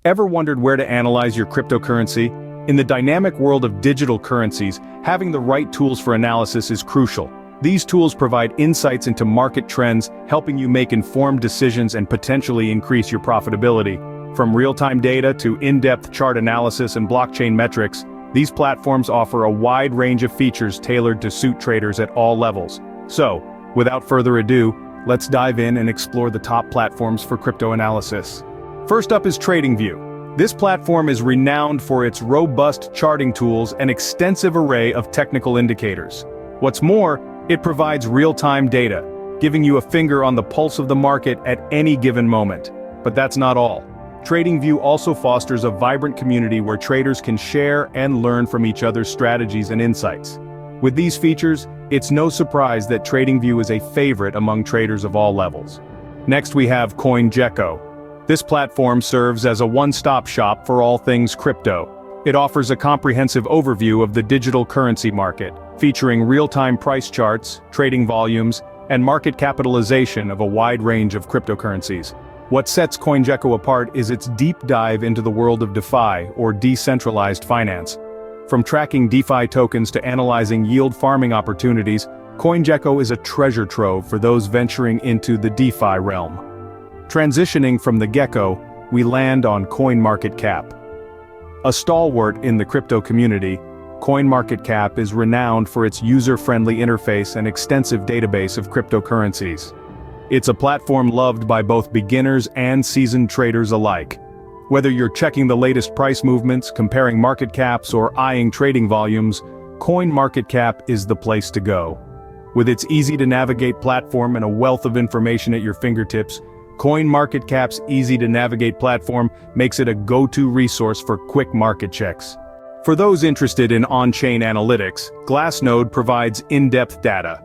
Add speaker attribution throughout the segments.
Speaker 1: Ever wondered where to analyze your cryptocurrency? In the dynamic world of digital currencies, having the right tools for analysis is crucial. These tools provide insights into market trends, helping you make informed decisions and potentially increase your profitability. From real-time data to in-depth chart analysis and blockchain metrics, these platforms offer a wide range of features tailored to suit traders at all levels. So, without further ado, let's dive in and explore the top platforms for crypto analysis. First up is TradingView. This platform is renowned for its robust charting tools and extensive array of technical indicators. What's more, it provides real-time data, giving you a finger on the pulse of the market at any given moment. But that's not all. TradingView also fosters a vibrant community where traders can share and learn from each other's strategies and insights. With these features, it's no surprise that TradingView is a favorite among traders of all levels. Next we have CoinGecko. This platform serves as a one-stop shop for all things crypto. It offers a comprehensive overview of the digital currency market, featuring real-time price charts, trading volumes, and market capitalization of a wide range of cryptocurrencies. What sets CoinGecko apart is its deep dive into the world of DeFi, or decentralized finance. From tracking DeFi tokens to analyzing yield farming opportunities, CoinGecko is a treasure trove for those venturing into the DeFi realm. Transitioning from the gecko, we land on CoinMarketCap. A stalwart in the crypto community, CoinMarketCap is renowned for its user-friendly interface and extensive database of cryptocurrencies. It's a platform loved by both beginners and seasoned traders alike. Whether you're checking the latest price movements, comparing market caps, or eyeing trading volumes, CoinMarketCap is the place to go. With its easy-to-navigate platform and a wealth of information at your fingertips, CoinMarketCap's easy-to-navigate platform makes it a go-to resource for quick market checks. For those interested in on-chain analytics, Glassnode provides in-depth data.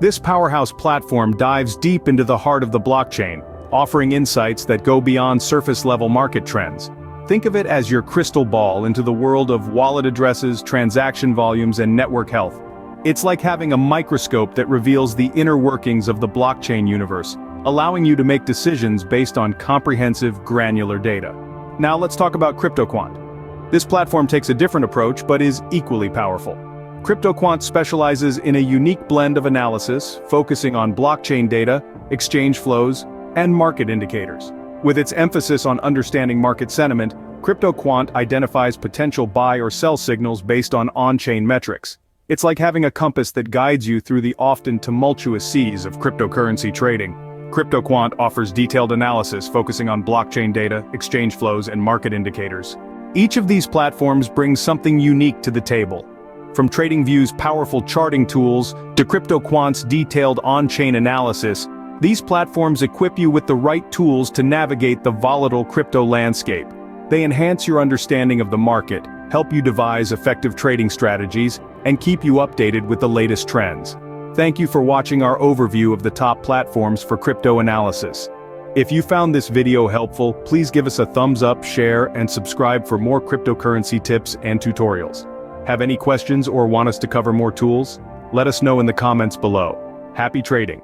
Speaker 1: This powerhouse platform dives deep into the heart of the blockchain, offering insights that go beyond surface-level market trends. Think of it as your crystal ball into the world of wallet addresses, transaction volumes, and network health. It's like having a microscope that reveals the inner workings of the blockchain universe, allowing you to make decisions based on comprehensive, granular data. Now let's talk about CryptoQuant. This platform takes a different approach but is equally powerful. CryptoQuant specializes in a unique blend of analysis, focusing on blockchain data, exchange flows, and market indicators. With its emphasis on understanding market sentiment, CryptoQuant identifies potential buy or sell signals based on on-chain metrics. It's like having a compass that guides you through the often tumultuous seas of cryptocurrency trading. CryptoQuant offers detailed analysis focusing on blockchain data, exchange flows, and market indicators. Each of these platforms brings something unique to the table. From TradingView's powerful charting tools to CryptoQuant's detailed on-chain analysis, these platforms equip you with the right tools to navigate the volatile crypto landscape. They enhance your understanding of the market, help you devise effective trading strategies, and keep you updated with the latest trends. Thank you for watching our overview of the top platforms for crypto analysis. If you found this video helpful, please give us a thumbs up, share, and subscribe for more cryptocurrency tips and tutorials. Have any questions or want us to cover more tools? Let us know in the comments below. Happy trading!